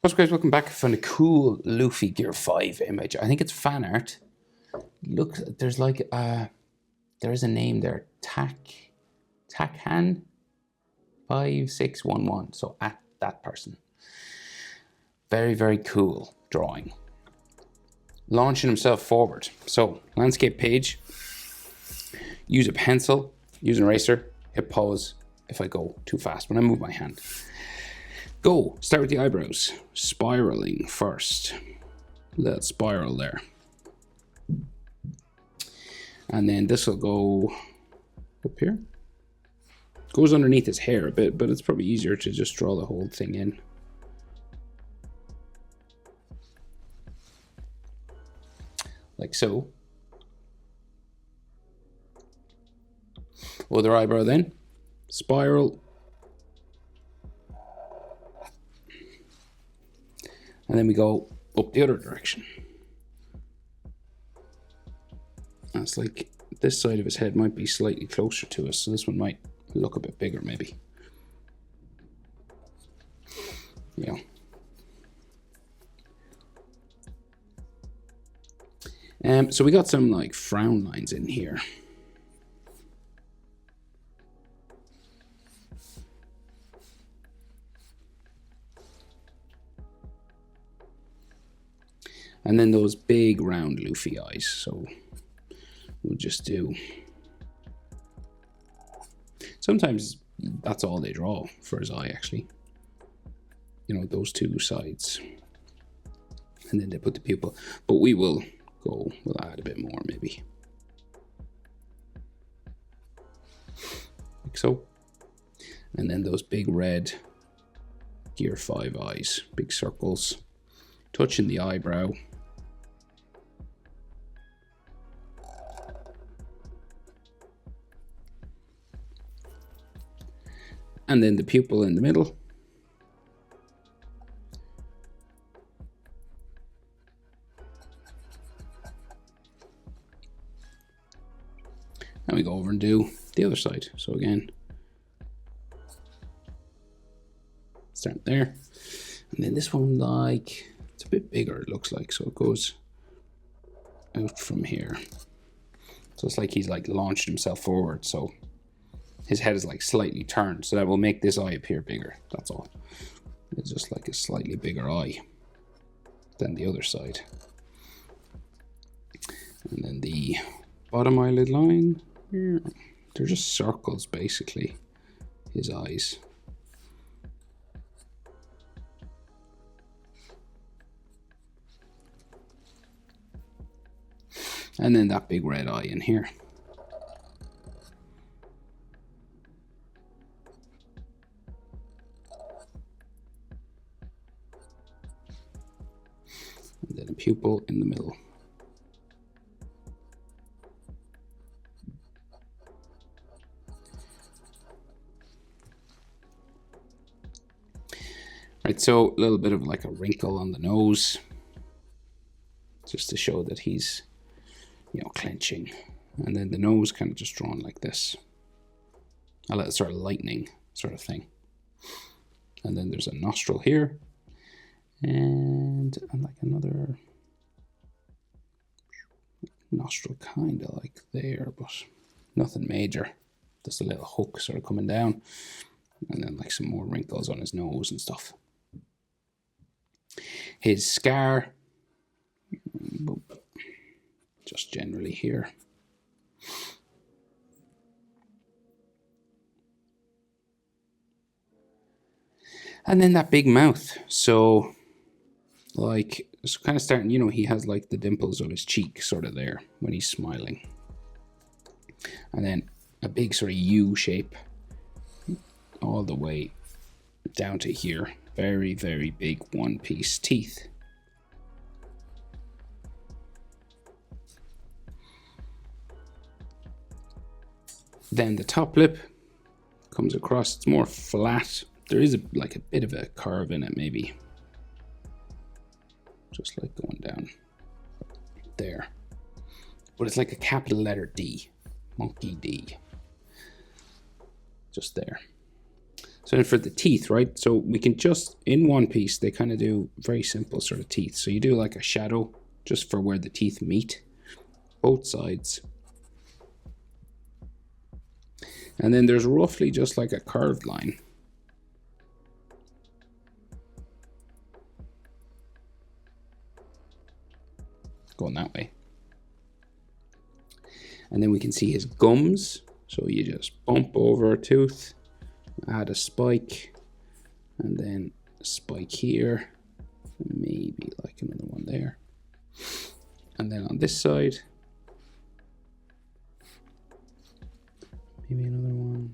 What's up, guys? Welcome back. I found a cool Luffy Gear 5 image. I think it's fan art. Look, there's like there is a name there. Takhan 5611. So at that person. Very, very cool drawing. Launching himself forward. So landscape page. Use a pencil. Use an eraser. Hit pause if I go too fast when I move my hand. Go. Start with the eyebrows. Spiraling first. Little spiral there. And then this will go up here. Goes underneath his hair a bit, but it's probably easier to just draw the whole thing in. Like so. Other eyebrow then. Spiral. And then we go up the other direction. That's like this side of his head might be slightly closer to us, so this one might look a bit bigger maybe. Yeah. So we got some like frown lines in here. And then those big round Luffy eyes. So we'll just do. Sometimes that's all they draw for his eye, actually. You know, those two sides. And then they put the pupil. But we'll add a bit more maybe. Like so. And then those big red Gear 5 eyes, big circles, touching the eyebrow. And then the pupil in the middle. And we go over and do the other side. So again, start there. And then this one, like, it's a bit bigger, it looks like. So it goes out from here. So it's like he's like launched himself forward. So his head is like slightly turned, so that will make this eye appear bigger. That's all. It's just like a slightly bigger eye than the other side. And then the bottom eyelid line here, they're just circles basically, his eyes. And then that big red eye in here. And then a pupil in the middle. Right, so a little bit of like a wrinkle on the nose, just to show that he's, you know, clenching. And then the nose kind of just drawn like this. A little sort of lightning sort of thing. And then there's a nostril here. And like another nostril kind of like there, but nothing major. Just a little hook sort of coming down. And then like some more wrinkles on his nose and stuff. His scar, just generally here. And then that big mouth. So like, it's kind of starting, you know, he has like the dimples of his cheek sort of there when he's smiling. And then a big sort of U shape all the way down to here. Very, very big one-piece teeth. Then the top lip comes across. It's more flat. There is like a bit of a curve in it maybe. Just like going down there. But it's like a capital letter D. Monkey D. Just there. So then for the teeth, right? So we can just, in one piece, they kind of do very simple sort of teeth. So you do like a shadow just for where the teeth meet, both sides. And then there's roughly just like a curved line. Going that way. And then we can see his gums. So you just bump over a tooth, add a spike, and then a spike here, and maybe like another one there. And then on this side, maybe another one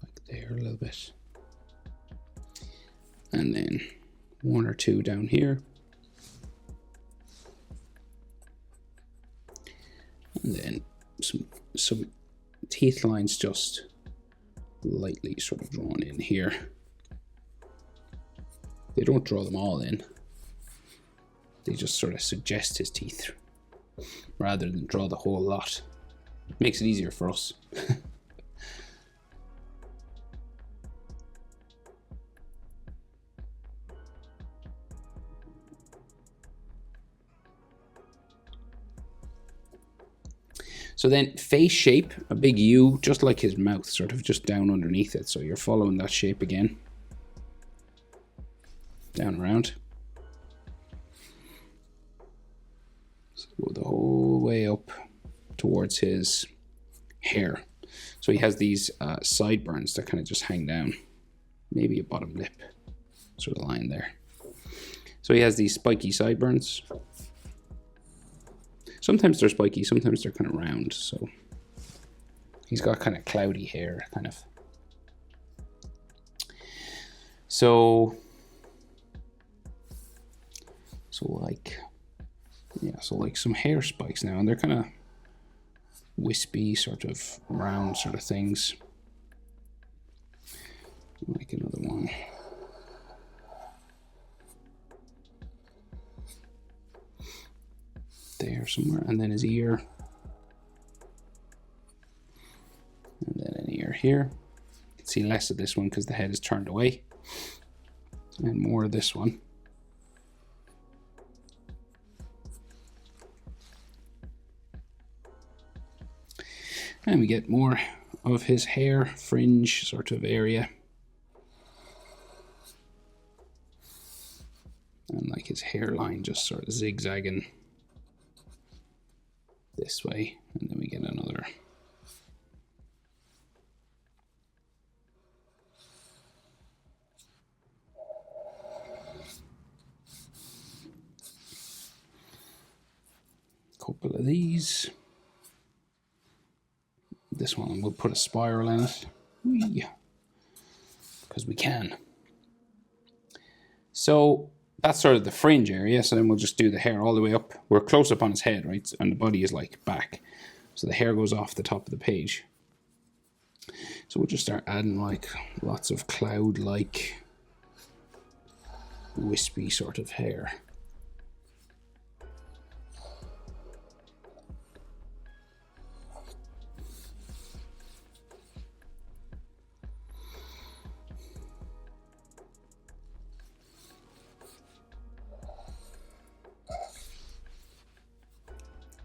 like there a little bit. And then one or two down here. And then some teeth lines just lightly sort of drawn in here. They don't draw them all in. They just sort of suggest his teeth rather than draw the whole lot. It makes it easier for us. So then face shape, a big U, just like his mouth, sort of just down underneath it. So you're following that shape again. Down around. So go the whole way up towards his hair. So he has these sideburns that kind of just hang down. Maybe a bottom lip sort of line there. So he has these spiky sideburns. Sometimes they're spiky, sometimes they're kind of round, so he's got kind of cloudy hair, kind of. So like some hair spikes now, and they're kind of wispy, sort of round sort of things. Like another one. There somewhere, and then his ear, and then an ear here. You can see less of this one because the head is turned away, and more of this one. And we get more of his hair fringe sort of area, and like his hairline just sort of zigzagging this way, and then we get another couple of these. This one we'll put a spiral in it because we can. So that's sort of the fringe area, so then we'll just do the hair all the way up. We're close up on his head, right? And the body is like back. So the hair goes off the top of the page. So we'll just start adding like lots of cloud-like wispy sort of hair.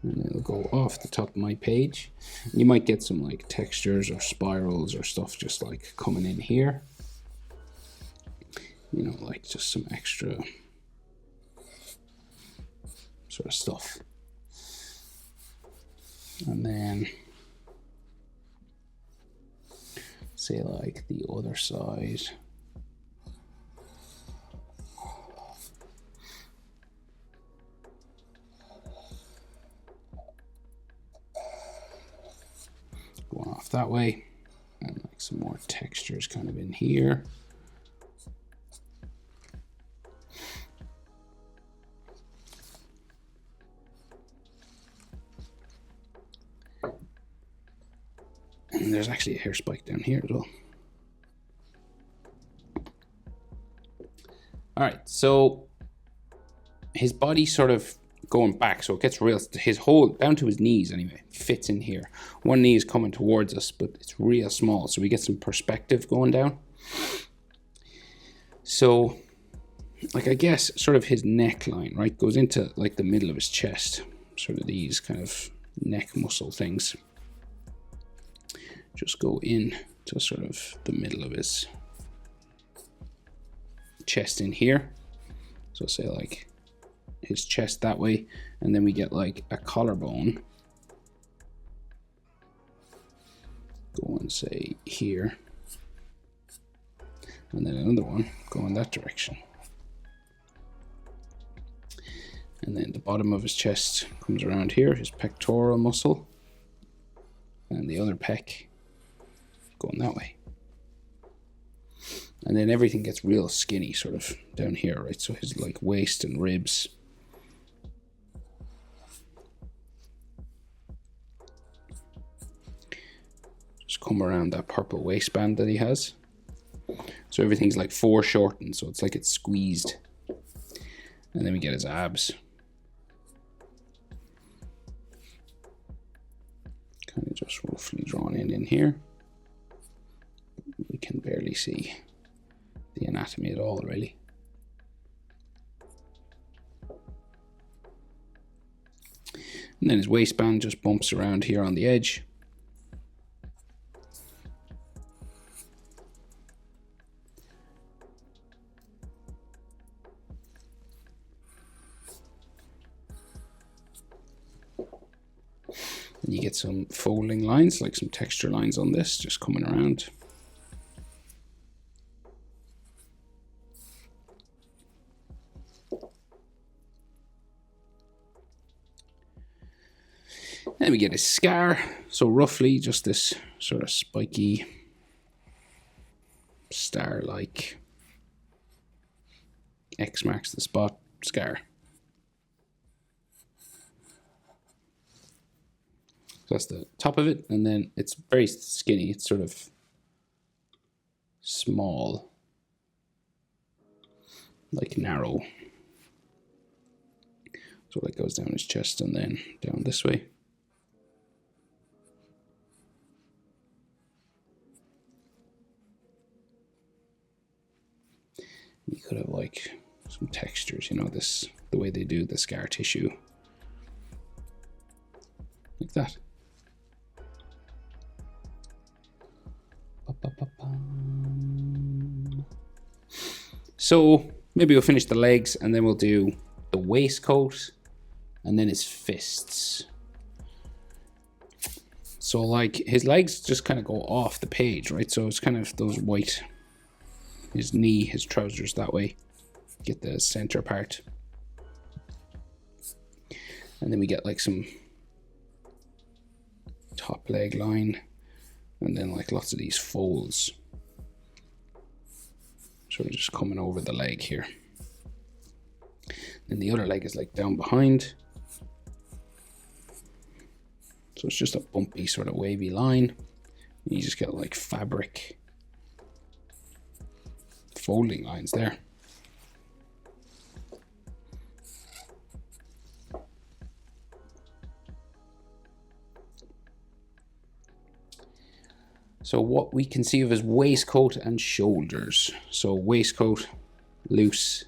And it'll go off the top of my page. You might get some like textures or spirals or stuff just like coming in here. You know, like just some extra sort of stuff. And then say like the other side. Going off that way, and like some more textures kind of in here. And there's actually a hair spike down here as well. All right, so his body sort of going back, so it gets real, his whole, down to his knees anyway, fits in here. One knee is coming towards us, but it's real small, so we get some perspective going down. So, like, I guess sort of his neckline, right, goes into like the middle of his chest. Sort of these kind of neck muscle things just go in to sort of the middle of his chest in here. So say like his chest that way, and then we get like a collarbone going, say, here, and then another one going that direction. And then the bottom of his chest comes around here, his pectoral muscle, and the other pec going that way. And then everything gets real skinny sort of down here, right? So his like waist and ribs. Just come around that purple waistband that he has. So everything's like foreshortened, so it's like it's squeezed. And then we get his abs. Kind of just roughly drawn in here. We can barely see the anatomy at all, really. And then his waistband just bumps around here on the edge. And you get some folding lines, like some texture lines on this, just coming around. Then we get a scar, so roughly just this sort of spiky, star-like X marks the spot scar. So that's the top of it, and then it's very skinny. It's sort of small, like narrow. So it goes down his chest and then down this way. You could have like some textures, you know, this, the way they do the scar tissue. Like that. So maybe we'll finish the legs and then we'll do the waistcoat and then his fists. So like his legs just kind of go off the page, right? So it's kind of those white, his knee, his trousers that way. Get the center part. And then we get like some top leg line and then like lots of these folds. Sort of just coming over the leg here. Then the other leg is like down behind. So it's just a bumpy sort of wavy line. And you just get like fabric folding lines there. So what we can see of his waistcoat and shoulders. So waistcoat, loose,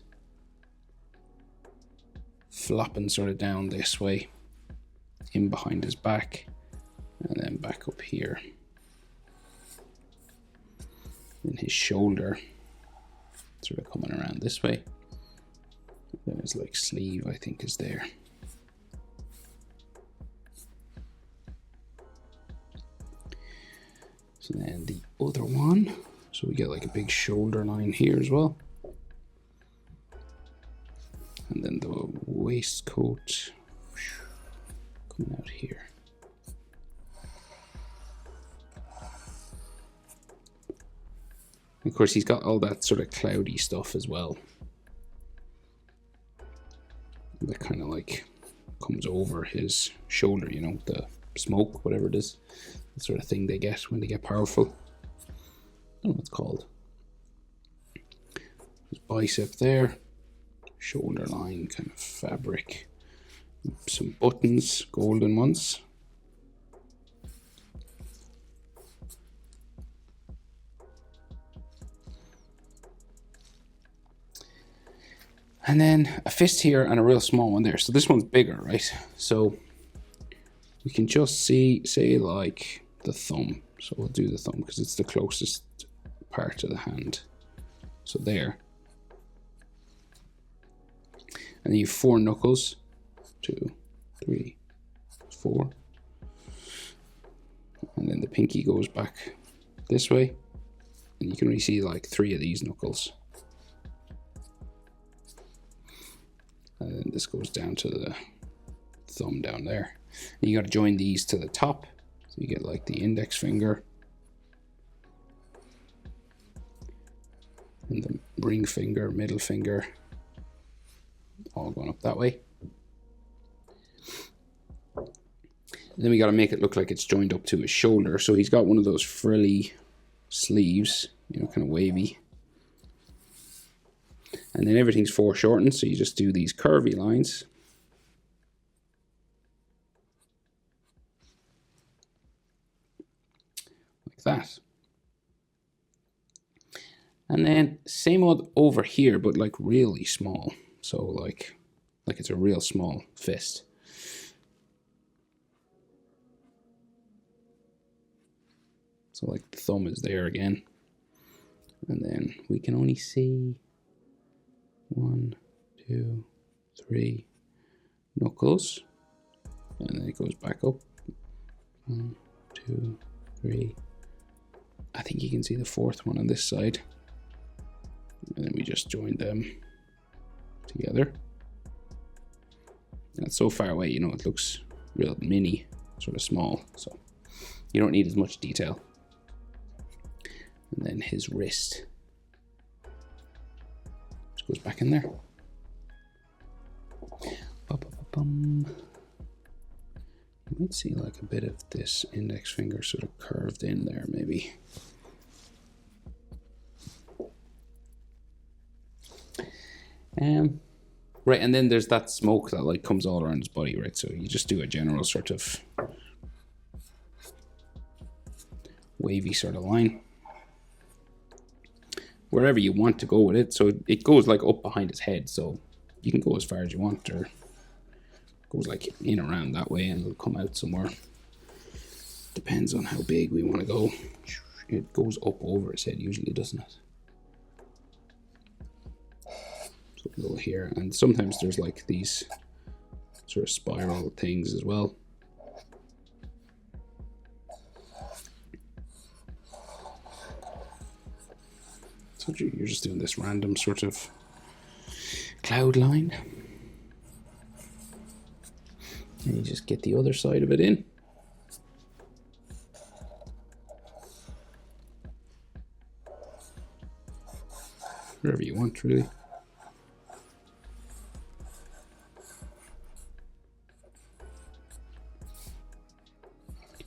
flopping sort of down this way, in behind his back, and then back up here. Then his shoulder sort of coming around this way. Then his like sleeve, I think, is there. So then the other one, so we get like a big shoulder line here as well. And then the waistcoat coming out here. Of course, he's got all that sort of cloudy stuff as well. That kind of like comes over his shoulder, you know, the smoke, whatever it is. The sort of thing they get when they get powerful. I don't know what it's called. His bicep there. Shoulder line, kind of fabric. Some buttons, golden ones. And then a fist here and a real small one there. So this one's bigger, right? So we can just see, say like the thumb. So we'll do the thumb because it's the closest part of the hand. So there. And then you have 4 knuckles. 2, 3, 4. And then the pinky goes back this way. And you can only see like 3 of these knuckles. And then this goes down to the thumb down there. And you got to join these to the top. So you get like the index finger. And the ring finger, middle finger. All going up that way. And then we got to make it look like it's joined up to his shoulder. So he's got one of those frilly sleeves, you know, kind of wavy. And then everything's foreshortened, so you just do these curvy lines. Like that. And then same old over here, but like really small. So like it's a real small fist. So like the thumb is there again. And then we can only see 1, 2, 3 knuckles. And then it goes back up. 1, 2, 3. I think you can see the 4th one on this side. And then we just join them together. And it's so far away, you know, it looks real mini, sort of small. So you don't need as much detail. And then his wrist just goes back in there. You might see like a bit of this index finger sort of curved in there, maybe. Right, and then there's that smoke that like comes all around his body, right? So you just do a general sort of wavy sort of line. Wherever you want to go with it. So it goes like up behind his head, so you can go as far as you want, or goes like in around that way and it'll come out somewhere. Depends on how big we want to go. It goes up over his head usually, doesn't it? So we'll go here, and sometimes there's like these sort of spiral things as well. So you're just doing this random sort of cloud line. And you just get the other side of it in. Wherever you want, really.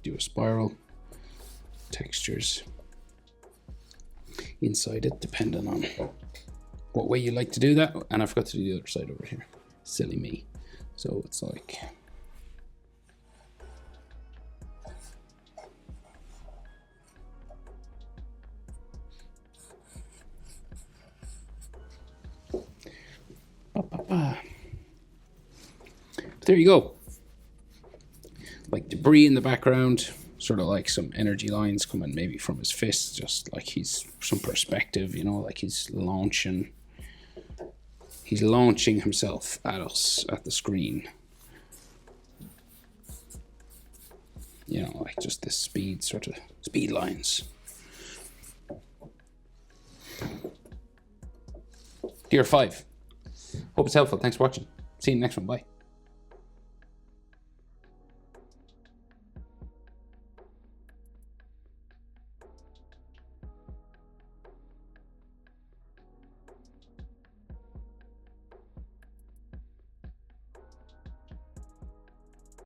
Do a spiral, textures inside it, depending on what way you like to do that. And I forgot to do the other side over here. Silly me. So it's like there you go. Like debris in the background, sort of like some energy lines coming maybe from his fists, just like he's some perspective, you know, like he's launching himself at us at the screen. You know, like just this speed, sort of speed lines. Tier 5. Hope it's helpful. Thanks for watching. See you in the next one. Bye.